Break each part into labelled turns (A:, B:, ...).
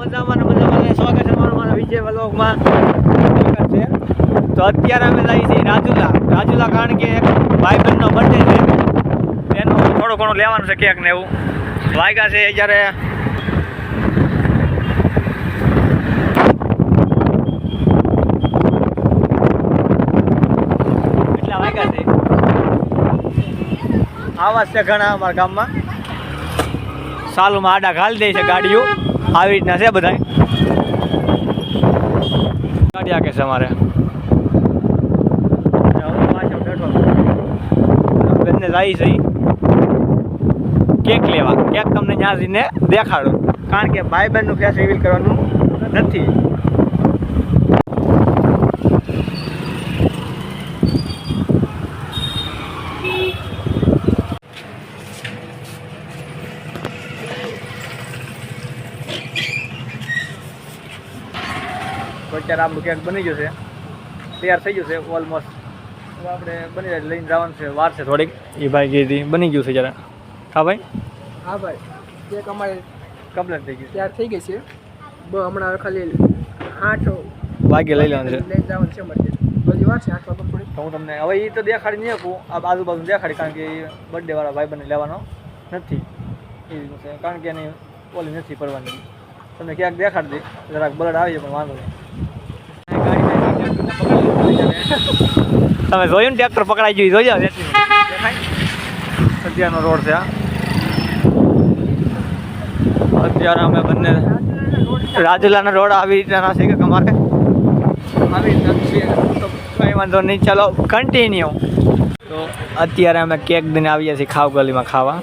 A: મજામાં સ્વાગત છે મારા વિજય વ્લોગમાં છે. તો અત્યારે અમે જઈએ છીએ રાજુલા કારણ કે એક ભાઈ બહેનનો બર્થડે છે, એનું થોડું ઘણું લેવાનું છે કેક ને એવું. વાગ્યા છે જ્યારે એટલા વાગ્યા છે. આવાજ છે ઘણા અમારા ગામમાં, સાલુમાં આડા ઘાલી દે છે ગાડીઓ, આવી રીતના છે બધા ગાડી આકે છે અમારે. બંને જાય છે કેક લેવા. કેક તમને ત્યાં જઈને દેખાડો કારણ કે ભાઈ બહેનનું ફેસ રિવીલ કરવાનું નથી. અત્યારે આપણું કેક બની ગયું છે, તૈયાર થઈ ગયું છે ઓલમોસ્ટ. આપણે બની જાય લઈને જવાનું છે, વાર છે થોડીક. એ ભાઈ કીધી બની ગયું છે જરા. હા ભાઈ?
B: હા ભાઈ, કેક અમારે
A: કમ્પ્લીટ થઈ ગયું,
B: તૈયાર થઈ ગઈ છે. હમણાં ખાલી 8
A: વાગે લઈ લેવાનું છે.
B: લઈને જવાનું છે અમારે. બધી વાર છે 8 વાગે થોડી.
A: તો હું તમને હવે એ તો દેખાડી નહીં આપું, આ આજુબાજુ દેખાડી કારણ કે એ બર્થડે વાળા ભાઈ બંને લેવાનો નથી એ રીતનું છે, કારણ કે એની ઓલી નથી પડવાની. તમને ક્યાંક દેખાડી દે જરાક બલડ આવી જાય પણ વાંધો નહીં. તમે જોયું ને ટ્રેક્ટર પકડાઈ ગયું, જોઈ જાવ અત્યારનો રોડ છે. અત્યારે અમે બંને રાજુલાના રોડ આવી રીતના છે કે અમારે આવી રીતના છે, તો કંઈ વાંધો નહીં. ચાલો કન્ટિન્યુ. તો અત્યારે અમે કેક દઈને આવીએ છીએ ખાવ ગલીમાં ખાવા.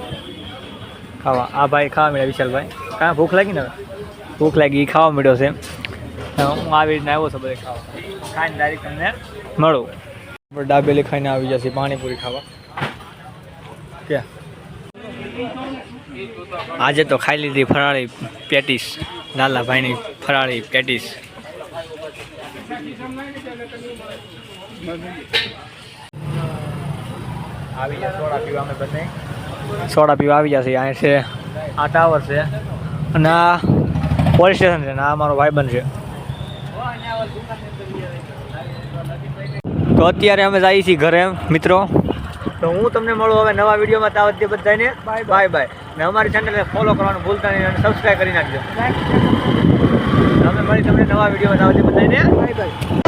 A: આ ભાઈ ખાવા મળ્યા, વિશાલભાઈ. કાં ભૂખ લાગી ને? ભૂખ લાગી, ખાવા મળ્યો છે. હું આવી રીતના આવ્યો છું બધે ખાવા, ખાઈને ડાયરેક્ટ તમને મળું. આપણે ડાબેલી ખાઈને આવી જશે પાણીપુરી ખાવા. ક્યાં આજે તો ખાઈ લીધી ફરાળી પેટીસ, લાલાભાઈની ફરાળી પેટીસ. આવી ગયા સોડા પીવા, અમે બંને સોડા પીવા આવી જશે. અહીં છે આ ટાવર છે અને આ પોલીસ સ્ટેશન છે ને આ અમારો ભાઈબંધ છે. તો અત્યારે અમે જઈએ છીએ ઘરે મિત્રો. તો હું તમને મળું હવે નવા વિડીયોમાં. ત્યાં વચ્ચે બધાને બાય બાય. ને અમારી ચેનલને ફોલો કરવાનું ભૂલતા નહીં અને સબસ્ક્રાઈબ કરી નાખજો. અમે મળી તમને નવા વિડીયોમાં. ત્યાં વચ્ચે બધાને બાય બાય.